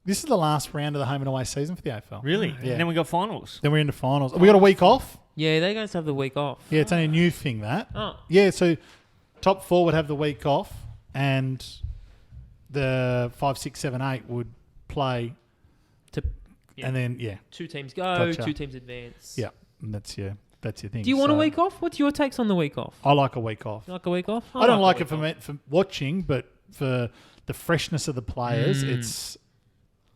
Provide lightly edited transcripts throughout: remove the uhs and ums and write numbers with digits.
This is the last round of the home and away season for the AFL. Really? Yeah. And then we got finals. Then we're into finals. We got a week off. Yeah, they're going to have the week off. Yeah, it's only a new thing, that. Oh. Yeah, so top 4 would have the week off and the 5, 6, 7, 8 would play. And then, 2 teams go, Gotcha. 2 teams advance. Yeah, and that's your thing. Do you want a week off? What's your takes on the week off? I like a week off. You like a week off? I don't like it for watching, but for the freshness of the players, it's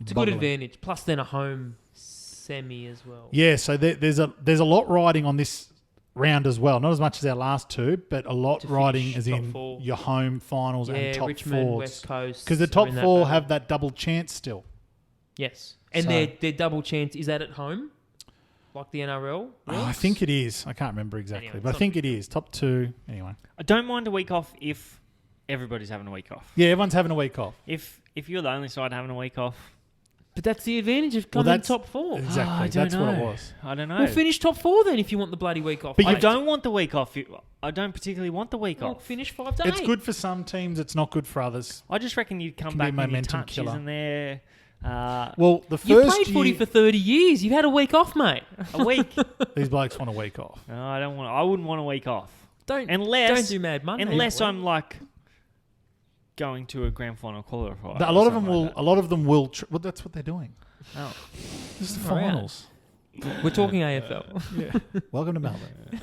a good advantage. Plus, then a home semi as well. Yeah, so there's a lot riding on this round as well. Not as much as our last 2, but a lot riding as in 4. your home finals and top Richmond, 4s. West Coast. Because the top 4 have that double chance still. Yes. And their double chance, is that at home? Like the NRL? Oh, I think it is. I can't remember exactly. Anyway, but I think it is. Top 2. Anyway. I don't mind a week off if everybody's having a week off. Yeah, everyone's having a week off. If you're the only side having a week off. But that's the advantage of coming in top 4. Exactly. That's what it was. I don't know. Well, finish top 4 then if you want the bloody week off. But I don't want the week off. I don't particularly want the week off. Finish 5 to 8. It's good for some teams. It's not good for others. I just reckon you'd come Can back be a with your momentum touch, killer. isn't there? Well, the first you played footy for 30 years. You've had a week off, mate. A week. These blokes want a week off. No, I don't want. I wouldn't want a week off. Don't do Mad Monday. Unless I'm like going to a grand final qualifier. A lot of them will. A lot of them will. Well, that's what they're doing. Oh, This is the finals. We're talking AFL. Yeah. Welcome to Melbourne.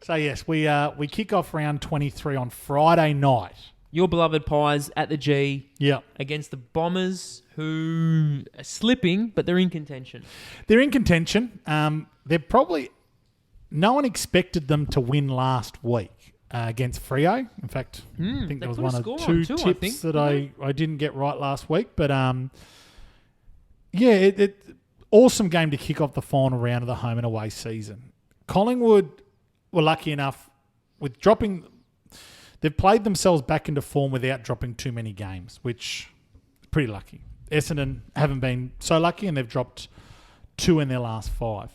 So yes, we kick off round 23 on Friday night. Your beloved Pies at the G. Yeah. Against the Bombers, who are slipping, but they're in contention. They're in contention. They're probably... No one expected them to win last week against Freo. In fact, I think there was one or 2 tips that I didn't get right last week. But, awesome game to kick off the final round of the home and away season. Collingwood were lucky enough with dropping... They've played themselves back into form without dropping too many games, which is pretty lucky. Essendon haven't been so lucky, and they've dropped 2 in their last 5.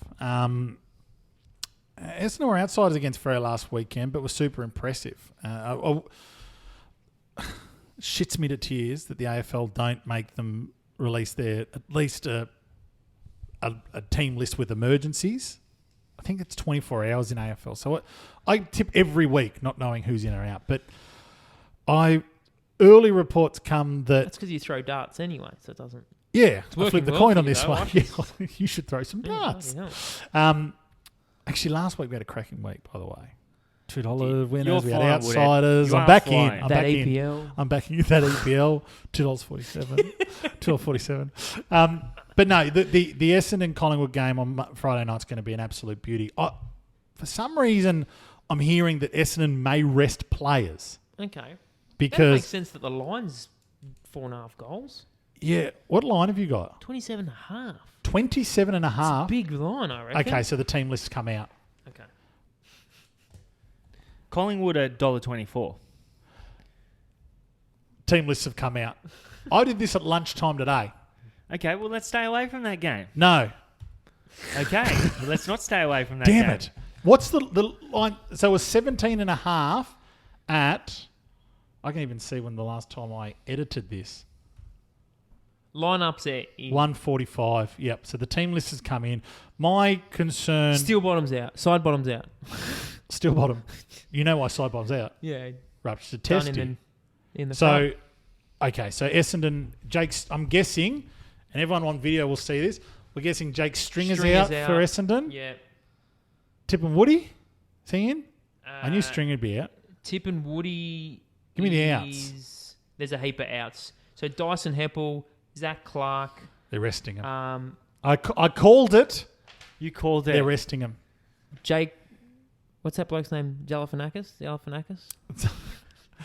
Essendon were outsiders against Freo last weekend, but were super impressive. Shits me to tears that the AFL don't make them release at least a team list with emergencies. I think it's 24 hours in AFL. So I tip every week not knowing who's in or out. But early reports come that... That's because you throw darts anyway, so it doesn't... Yeah, I flipped the coin on this though, one. You should throw some darts. Actually, last week we had a cracking week, by the way. $2 winners, we had outsiders. I'm back in. I'm back in. I'm backing that EPL. $2.47. $2.47. But no, the Essendon Collingwood game on Friday night's going to be an absolute beauty. For some reason, I'm hearing that Essendon may rest players. Okay. Because that makes sense that the line's 4.5 goals. Yeah. What line have you got? 27.5. 27.5? It's a big line, I reckon. Okay, so the team lists come out. Okay. Collingwood at $1.24. Team lists have come out. I did this at lunchtime today. Okay, well, let's stay away from that game. No. Okay, well, let's not stay away from that game. Damn it. What's the line? So it was 17.5 at... I can even see when the last time I edited this. Lineups at 145. Yep. So the team list has come in. My concern... Still bottoms out. Side bottoms out. Still bottom. You know why side bottoms out? Yeah. Rupture to test in the So, okay. So Essendon, Jake's... I'm guessing, and everyone on video will see this, we're guessing Jake Stringer's out for Essendon. Yeah. Tip and Woody? Is he in? I knew Stringer would be out. Tip and Woody... Give me the outs. There's a heap of outs. So Dyson Heppel, Zach Clark. They're resting him. I called it. You called it. They're resting him. Jake, what's that bloke's name? Galifianakis?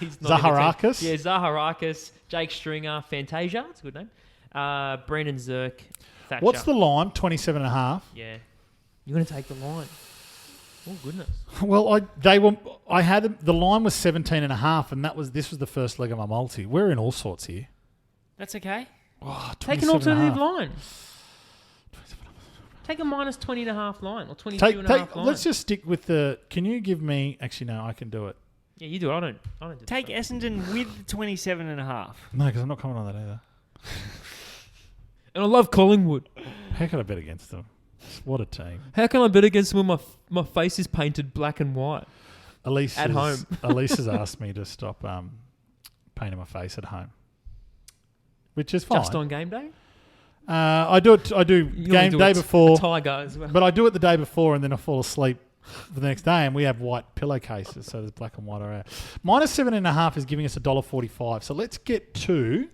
Zaharakis? Yeah, Zaharakis, Jake Stringer, Fantasia. That's a good name. Brendan Zirk, Thatcher. What's the line? 27.5? Yeah. You're going to take the line. Oh, goodness. Well, the line was 17.5, and this was the first leg of my multi. We're in all sorts here. That's okay. Oh, take an alternative line. Take a minus 20.5 line or 22.5 line. Let's just stick with the... Can you give me... Actually, no, I can do it. Yeah, you do. I don't do Take Essendon with 27.5. No, because I'm not coming on that either. And I love Collingwood. How can I bet against them? What a team. How can I bet against them when my face is painted black and white? Elise at home. Elise has asked me to stop painting my face at home, which is fine. Just on game day? I do game day before. Tiger as well. But I do it the day before and then I fall asleep for the next day, and we have white pillowcases, so there's black and white around. -7.5 is giving us $1.45. So let's get to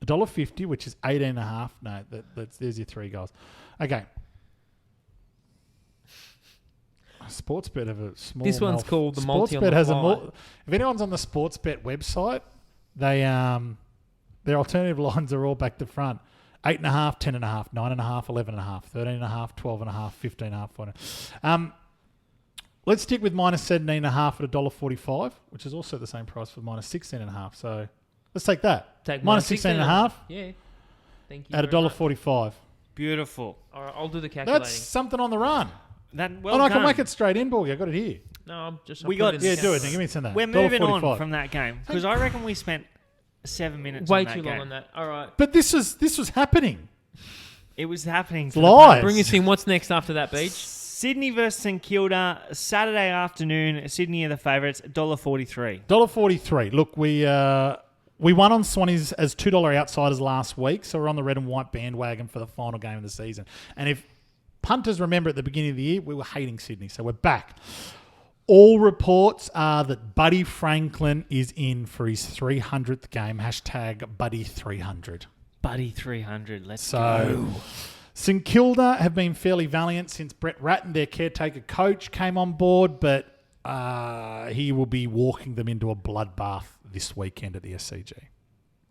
$1.50, which is 18.5. No, there's your 3 goals. Okay. Sportsbet have a small. This one's called the multi on the has fly. If anyone's on the Sportsbet website, they their alternative lines are all back to front. 8.5, 10.5, 9.5, 11.5, 13.5, 12.5, 15.5, 14. Let's stick with -17.5 at $1.45, which is also the same price for -16.5. So let's take that. Take -16.5. Yeah. Thank you. At $1.45. Beautiful. All right, I'll do the calculating. That's something on the run. I can make it straight in, Borgie. I got it here. No, I'm just. We got. Yeah, do it. Then give me some of that. We're moving on $1.45. from that game because I reckon we spent 7 minutes. Way on that too long game. on that. All right. But this was happening. It was happening. Live. Bring us in. What's next after that, Beach? Sydney versus St Kilda, Saturday afternoon. Sydney are the favourites. $1.43. $1.43. Look, we won on Swannies as $2 outsiders last week, so we're on the red and white bandwagon for the final game of the season. And if punters remember at the beginning of the year, we were hating Sydney, so we're back. All reports are that Buddy Franklin is in for his 300th game. #Buddy300. Buddy 300. Let's go. So St Kilda have been fairly valiant since Brett Ratten, their caretaker coach, came on board, but he will be walking them into a bloodbath this weekend at the SCG.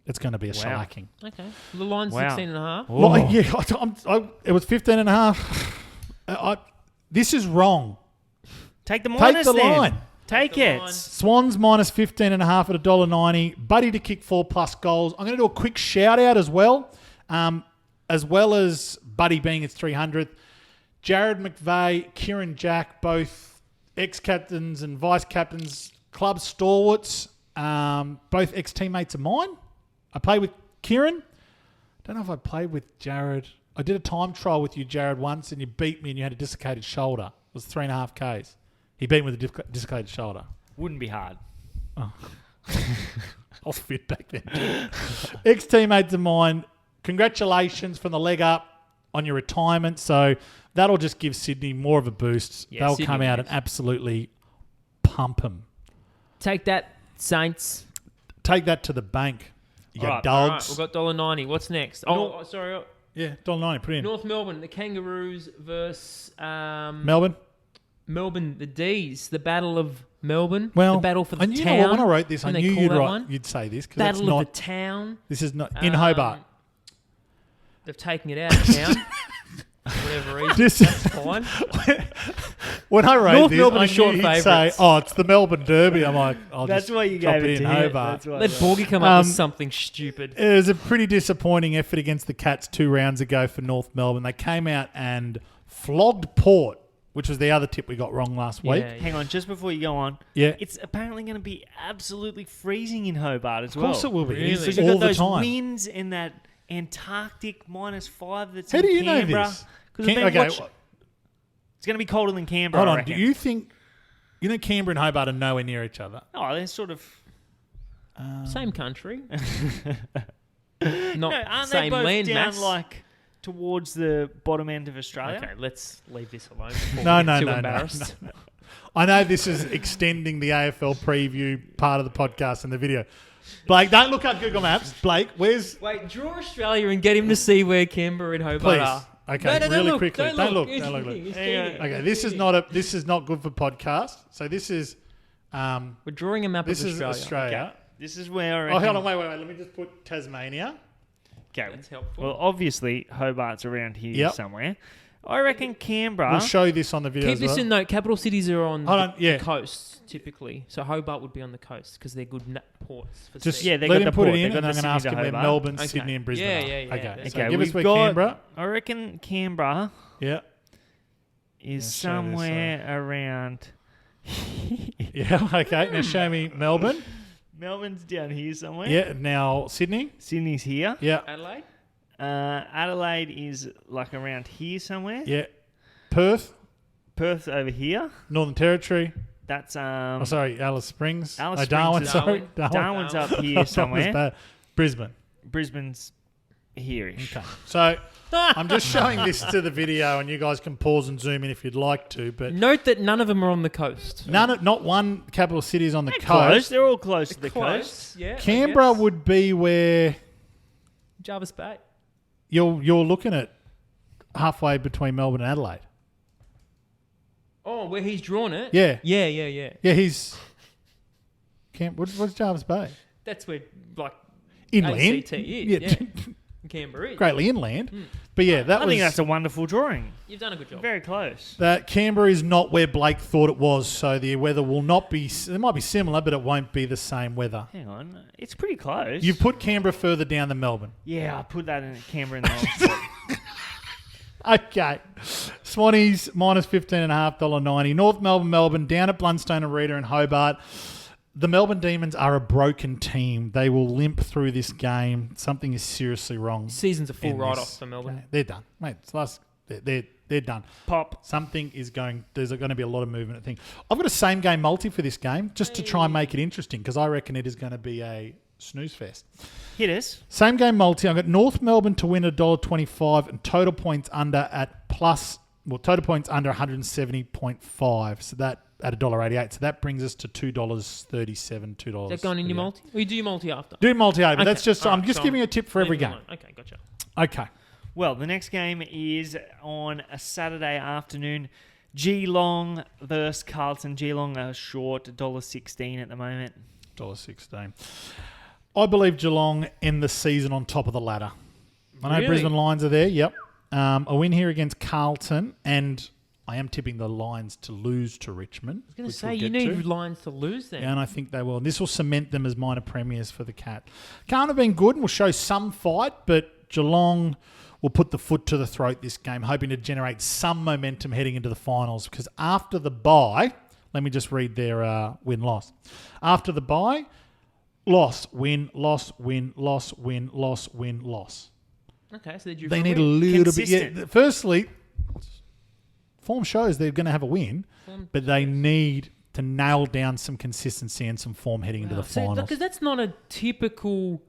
It's going to be a shellacking. Okay. The line's 16.5. Well, yeah, it was 15.5. This is wrong. Take the minus Take the then. line. Take the it. line. Swans -15.5 at $1.90. Buddy to kick 4+ goals. I'm going to do a quick shout out as well as Buddy being its 300th. Jarrad, McVeigh, Kieren, Jack, both ex-captains and vice-captains, club stalwarts, both ex-teammates of mine. I played with Kieren. Don't know if I played with Jarrad. I did a time trial with you, Jarrad, once, and you beat me and you had a dislocated shoulder. It was 3.5 Ks. He beat me with a dislocated shoulder. Wouldn't be hard. Oh. I was fit back then. Ex-teammates of mine, congratulations from the leg up on your retirement. So that'll just give Sydney more of a boost. Yeah, They'll Sydney come out and absolutely pump them. Take that, Saints. Take that to the bank. You got All right, dogs. we've got $1.90. What's next? Sorry. Yeah, $1.90. Put in. North Melbourne, the Kangaroos versus Melbourne. Melbourne, the D's, the Battle of Melbourne. Well, the battle for the and you town. know what, when I wrote this, I When they knew call you'd say this. Battle it's not, of the town. This is not in Hobart. They've taken it out of town. For whatever reason. This- That's fine. When I wrote North this, Melbourne I are short knew he'd say, favourites. "Oh, it's the Melbourne Derby." I'm like, That's why you drop gave it in to him. Hobart. That's why. Let Borgie come up with something stupid. It was a pretty disappointing effort against the Cats 2 rounds ago for North Melbourne. They came out and flogged Port, which was the other tip we got wrong last week. Yeah. Hang on, just before you go on. Yeah. It's apparently going to be absolutely freezing in Hobart as well. Of course it will be. Really? It's Because you've all got the those time. winds in that Antarctic -5 that's How in do you know Canberra. this? Because Okay, it's going to be colder than Canberra. hold I on. reckon. Do you think Canberra and Hobart are nowhere near each other? Oh, they're sort of. Same country. No, Not aren't same they both land down mass. like towards the bottom end of Australia? Okay, let's leave this alone. before No, we get no, too no, no, embarrassed. no. I know this is extending the AFL preview part of the podcast and the video. Blake, don't look up Google Maps. Blake, where's... Wait, draw Australia and get him to see where Canberra and Hobart Please. are. Okay, No, really look, quickly. Don't look. He's Don't look. cheating, he's Hang on. cheating. Okay, this is not good for podcast. So this is We're drawing a map this of is Australia. Australia. This is where I Oh, reckon. hold on, wait. Let me just put Tasmania. Okay. That's helpful. Well, obviously, Hobart's around here Yep. somewhere. I reckon Canberra. We'll show this on the video Keep as this well. in note. Capital cities are on Hold on, yeah. the coast, typically. So Hobart would be on the coast because they're good ports. For Just sea. Yeah, they let got him the put port. it in, They and got I'm the going to ask Sydney him to where Hobart. Melbourne, Okay. Sydney, and Brisbane Yeah, are. yeah, yeah. Okay, That's so Okay, give us we've where got- Canberra. I reckon Canberra Yeah, is Yeah, show this, somewhere around. yeah. Okay, now show me Melbourne. Melbourne's down here somewhere. Yeah, now Sydney. Sydney's here. Yeah, Adelaide? Adelaide is like around here somewhere. Yeah. Perth over here. Northern Territory. That's Alice Springs. Darwin. Darwin's up here somewhere. Brisbane's here-ish. Okay. So I'm just showing this to the video, and you guys can pause and zoom in if you'd like to. But note that none of them are on the coast. Not one capital city is on the They're coast. Close. They're all close to the coast. Yeah. Canberra would be where Jarvis Bay. you're looking at halfway between Melbourne and Adelaide. Oh, where he's drawn it? Yeah. Yeah. Yeah, he's... What's Jarvis Bay? That's where, like, Inland. ACT is. Yeah. Canberra is. Greatly inland. But yeah, I think that's a wonderful drawing. You've done a good job. Very close. That Canberra is not where Blake thought it was, so the weather will not be... It might be similar, but it won't be the same weather. Hang on. It's pretty close. You've put Canberra further down than Melbourne. Yeah, I put that in Canberra in the Okay. Swannies, minus $15.50, North Melbourne, down at Blundstone Arena and Hobart. The Melbourne Demons are a broken team. They will limp through this game. Something is seriously wrong. Season's a full write-off for Melbourne. Okay. They're done. Mate, they're done. Pop. Something is going... There's going to be a lot of movement, I think. I've got a same-game multi for this game, just to try and make it interesting, because I reckon it is going to be a snooze fest. Hit us. Same game multi. I've got North Melbourne to win $1.25 and total points under at total points under 170.5. So that at $1.88. So that brings us to $2.37, $2. Is that going in your multi? Or you do your multi after? Do multi over. Okay. That's just... All I'm right, just giving you a tip for every game. Okay, gotcha. Okay. Well, the next game is on a Saturday afternoon. Geelong versus Carlton. Geelong are short, $1.16 at the moment. $1.16. I believe Geelong end the season on top of the ladder. I know Really? Brisbane Lions are there, yep. A win here against Carlton, and I am tipping the Lions to lose to Richmond. I was going to say, you need Lions to lose then. Yeah, and I think they will. And this will cement them as minor premiers for the Cat. Can't have been good and will show some fight, but Geelong will put the foot to the throat this game, hoping to generate some momentum heading into the finals. Because after the bye, let me just read their win-loss. After the bye, loss, win, loss, win, loss, win, loss, win, loss. Okay, so they need a little bit. Yeah, firstly, form shows they're going to have a win, but they need to nail down some consistency and some form heading into the finals. Because that's not a typical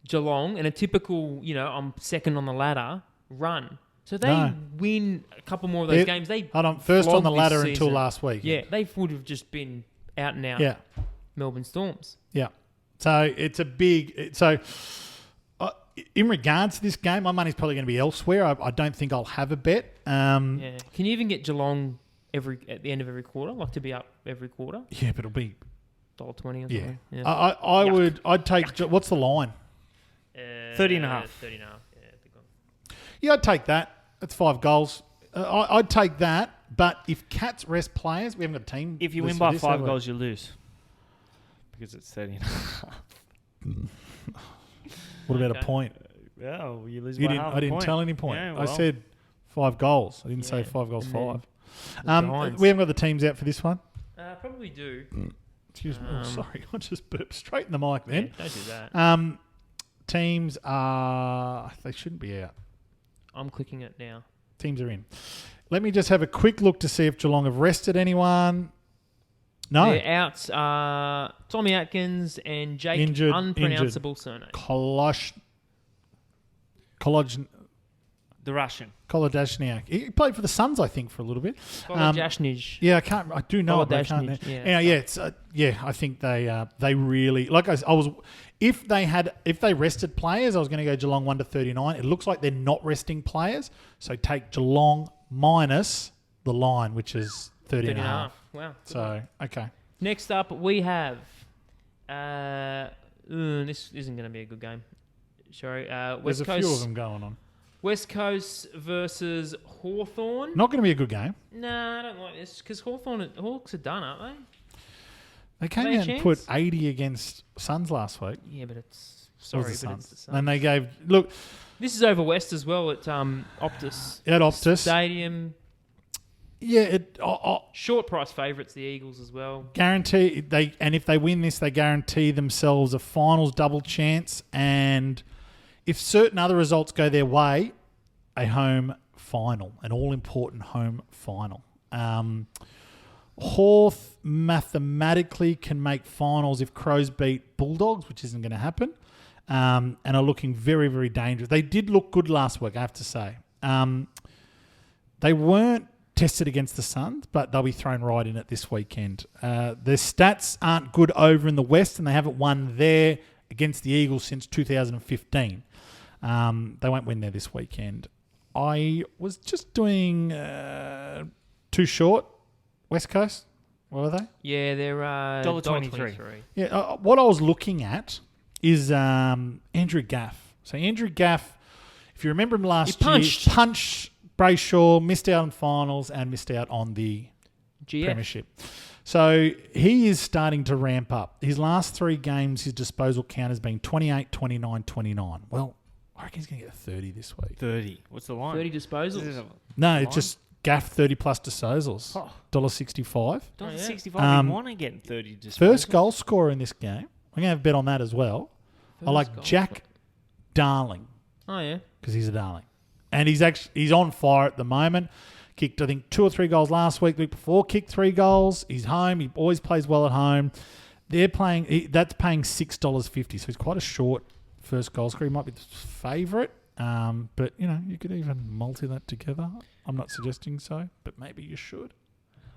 Geelong and a typical, I'm second on the ladder run. So they win a couple more of those games. Hold on, first on the ladder until last week. Yeah, they would have just been out and out Melbourne Storms. Yeah. So it's a big... in regards to this game, my money's probably going to be elsewhere. I don't think I'll have a bet. Can you even get Geelong at the end of every quarter, like to be up every quarter? Yeah, but it'll be $1.20 or something. Yeah. I'd take... What's the line? 30.5. 30.5. Yeah, I'd take that. That's 5 goals. I'd take that. But if Cats rest players, we haven't got a team. If you win by 5 goals, you lose. Because it's 30.5. What about a point? Well, you lose by half a point. I didn't tell any point. Yeah, well. I said 5 goals. I didn't say 5 goals, 5. Giants. We haven't got the teams out for this one. Probably do. Excuse me. Sorry. I just burped straight in the mic then. Yeah, don't do that. Teams are... They shouldn't be out. I'm clicking it now. Teams are in. Let me just have a quick look to see if Geelong have rested anyone. No. Their outs are Tommy Atkins and Jake, Injured, unpronounceable surname. The Russian. Kolodashniak. He played for the Suns, I think, for a little bit. Kolodashnic. Yeah, I do know it, but I can't. I think they really... Like I was... If they rested players, I was going to go Geelong 1-39. It looks like they're not resting players. So take Geelong minus the line, which is 30.5. Wow. So, okay. Next up, we have... this isn't going to be a good game. Sorry. There's a few of them going on. West Coast versus Hawthorn. Not going to be a good game. No, I don't like this because Hawks are done, aren't they? They came out and put 80 against Suns last week. Yeah, but it's... Sorry, but Suns. it's the Suns. And they gave... Look... This is over West as well at Optus. At Optus. Stadium. Yeah, short price favourites, the Eagles as well. Guarantee... And if they win this, they guarantee themselves a finals double chance. And if certain other results go their way, a home final, an all-important home final. Hawth mathematically can make finals if Crows beat Bulldogs, which isn't going to happen, and are looking very, very dangerous. They did look good last week, I have to say. They weren't tested against the Suns, but they'll be thrown right in it this weekend. Their stats aren't good over in the West, and they haven't won there against the Eagles since 2015. They won't win there this weekend. I was just doing too short. West Coast, what were they? Yeah, they're $1.23. Yeah, what I was looking at is Andrew Gaff. So Andrew Gaff, if you remember him last year, punched Brayshaw, missed out on finals and missed out on the premiership. So he is starting to ramp up. His last 3 games, his disposal count has been 28, 29, 29. Well, I reckon he's going to get 30 this week. 30. What's the line? 30 disposals? No, it's just Gaff 30 plus disposals. $1.65. $1.65. You want to get 30 disposals. First goal scorer in this game. I'm going to have a bet on that as well. I like Jack Darling. Oh, yeah. Because he's a darling. And he's on fire at the moment. Kicked, I think, 2 or 3 goals last week. The week before, kicked 3 goals. He's home. He always plays well at home. That's paying $6.50. So he's quite a short first goal scorer. He might be the favourite. But, you could even multi that together. I'm not suggesting so, but maybe you should.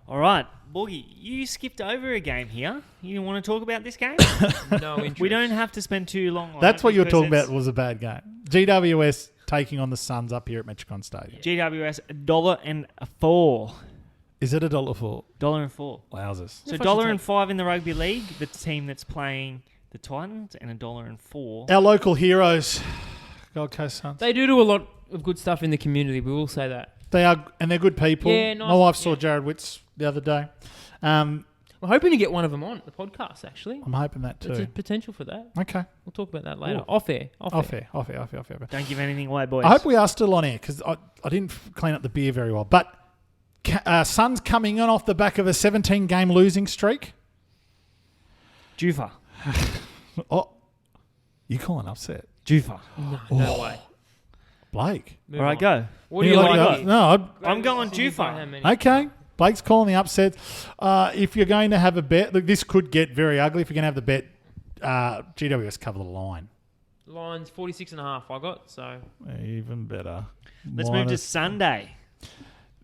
All right, Boogie, you skipped over a game here. You want to talk about this game? No interest. We don't have to spend too long on it. That's what you were talking about was a bad game. GWS taking on the Suns up here at Metricon Stadium. GWS $1.04. Is it $1.04? $1.04. Wowzers. So $1.05 in the rugby league, the team that's playing the Titans, and $1.04. Our local heroes, Gold Coast Suns. They do a lot of good stuff in the community. We will say that. They are, and they're good people. Yeah, nice. My wife saw Jarrad Witts the other day. We're hoping to get one of them on the podcast, actually. I'm hoping that too. There's a potential for that. Okay. We'll talk about that later. Ooh. Off air. Don't give anything away, boys. I hope we are still on air because I didn't clean up the beer very well. But Suns coming in off the back of a 17-game losing streak. Jufa. Oh, you calling upset? Jufa. No way. Blake. All right, go. What do you like? No, I'm going Jufa. Okay. Blake's calling the upset. If you're going to have a bet, look, this could get very ugly. If you're going to have the bet, GWS cover the line. Line's 46.5 I got, so. Even better. Let's move to Sunday.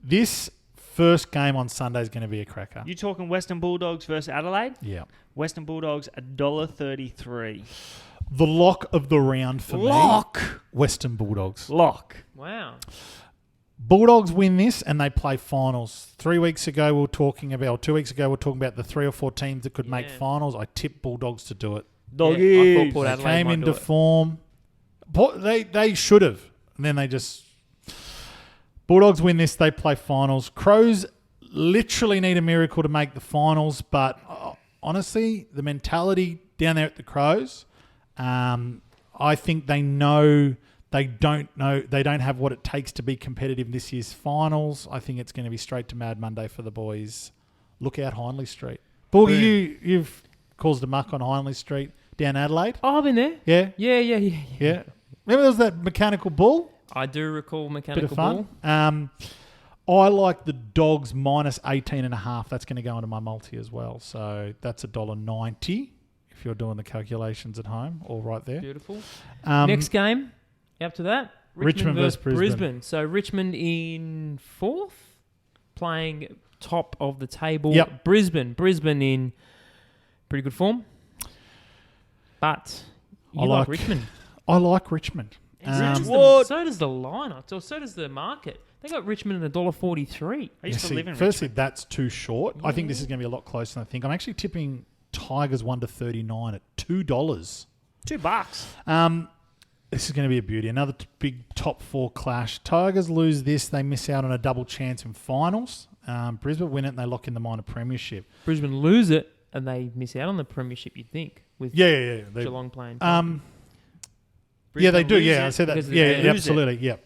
This first game on Sunday is going to be a cracker. You talking Western Bulldogs versus Adelaide? Yeah. Western Bulldogs $1.33. The lock of the round for me. Western Bulldogs. Lock. Wow. Bulldogs win this and they play finals. 2 weeks ago we were talking about the 3 or 4 teams that could make finals. I tipped Bulldogs to do it. Doggies. I thought They came into form. They should have. And then they just... Bulldogs win this, they play finals. Crows literally need a miracle to make the finals, but honestly, the mentality down there at the Crows... I think they don't have what it takes to be competitive in this year's finals. I think it's going to be straight to Mad Monday for the boys. Look out Hindley Street. Boogie, you've caused a muck on Hindley Street down Adelaide. Oh, I've been there. Yeah? Yeah. Remember there was that mechanical bull? I do recall mechanical Bit of fun. bull. I like the Dogs minus 18.5. That's going to go into my multi as well. So that's $1.90. If you're doing the calculations at home, all right there. Beautiful. Next game, up to that. Richmond versus Brisbane. So Richmond in 4th, playing top of the table. Yep. Brisbane in pretty good form. But you like Richmond. I like Richmond. So does the lineup. So does the market. They got Richmond at $1.43. I used to live in firstly, Richmond. that's too short. Yeah. I think this is going to be a lot closer than I think. I'm actually tipping Tigers 1-39 at $2. $2. This is going to be a beauty. Another big top 4 clash. Tigers lose this, they miss out on a double chance in finals. Brisbane win it and they lock in the minor premiership. Brisbane lose it and they miss out on the premiership, you'd think, with Geelong playing. Yeah, they do. Yeah, I said that. Yeah, absolutely. Yeah.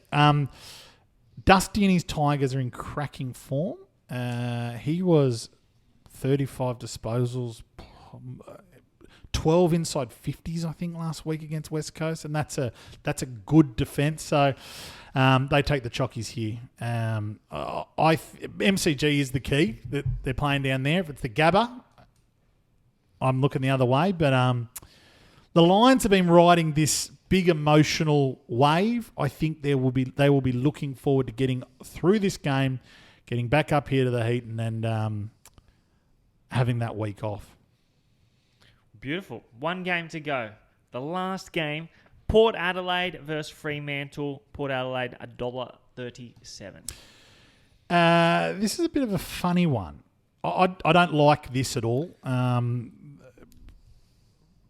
Dusty and his Tigers are in cracking form. He was 35 disposals, 12 inside 50s, I think, last week against West Coast, and that's a good defence. So they take the Chockies here. MCG is the key that they're playing down there. If it's the Gabba, I'm looking the other way. But the Lions have been riding this big emotional wave. I think they will be looking forward to getting through this game, getting back up here to the heat, and then having that week off. Beautiful. One game to go. The last game, Port Adelaide versus Fremantle. Port Adelaide, $1.37. This is a bit of a funny one. I don't like this at all.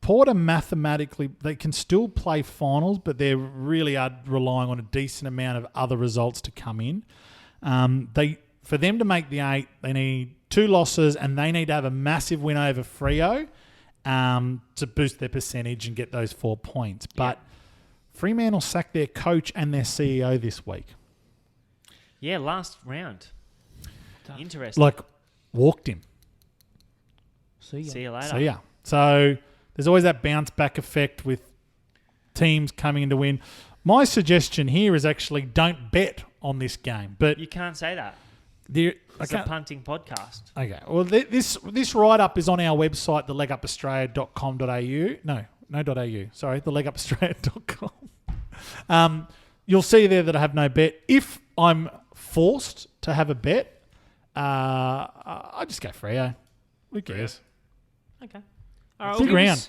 Port are mathematically, they can still play finals, but they really are relying on a decent amount of other results to come in. For them to make the 8, they need 2 losses, and they need to have a massive win over Freo to boost their percentage and get those 4 points. But Fremantle sacked their coach and their CEO this week. Yeah, last round. Interesting. Like, walked him. See you later. See ya. So there's always that bounce back effect with teams coming in to win. My suggestion here is actually don't bet on this game. But you can't say that. It's a punting podcast. Okay. Well, this write-up is on our website, thelegupaustralia.com.au. No .au. Sorry, thelegupaustralia.com. You'll see there that I have no bet. If I'm forced to have a bet, I just go Freo. Who cares? Okay. All right. Big round.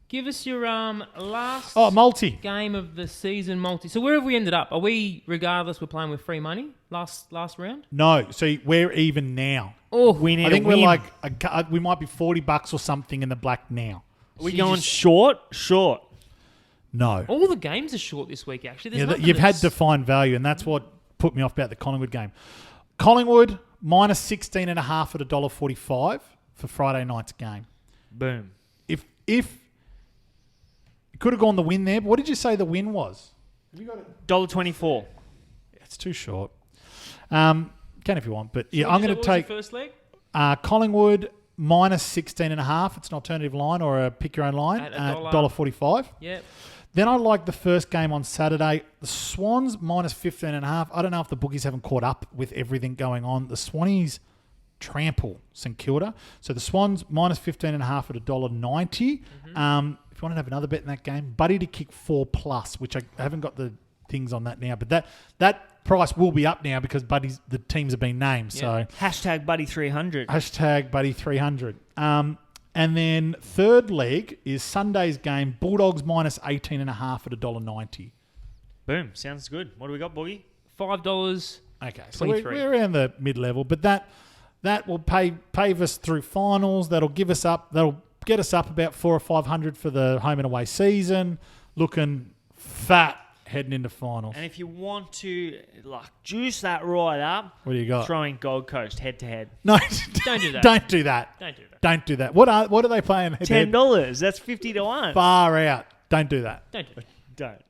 Give us your last multi game of the season multi. So where have we ended up? Are we, regardless, we're playing with free money last round? No. See, we're even now. Oh, we need. I think we're like we might be $40 or something in the black now. Are we going short? Short. No. All the games are short this week. Actually, you've had defined value, and that's what put me off about the Collingwood game. Collingwood minus 16.5 at $1.45 for Friday night's game. Boom. If could have gone the win there, but what did you say the win was? Have you got it? $1.24. Yeah, it's too short. Can if you want, but yeah, I'm going to take first leg. Collingwood minus 16.5. It's an alternative line or a pick your own line at $1.45. Yep. Then I like the first game on Saturday. The Swans minus 15.5. I don't know if the bookies haven't caught up with everything going on. The Swannies trample St Kilda. So the Swans minus 15.5 at $1.90. Mm-hmm. If you want to have another bet in that game, Buddy to kick 4+, which I haven't got the things on that now, but that price will be up now because the teams have been named. Yeah. So hashtag Buddy300. Hashtag Buddy300. And then third leg is Sunday's game, Bulldogs minus 18.5 at $1.90. Boom. Sounds good. What do we got, Boogie? $5. Okay, so we're around the mid-level, but that will pave us through finals. That'll get us up about 400 or 500 for the home and away season. Looking fat heading into finals. And if you want to juice that right up, what do you got? Throwing Gold Coast head to head. No, don't do that. Don't do that. Don't do that. What are they playing? $10. That's 50 to 1. Far out. Don't do that. Don't do it. Don't.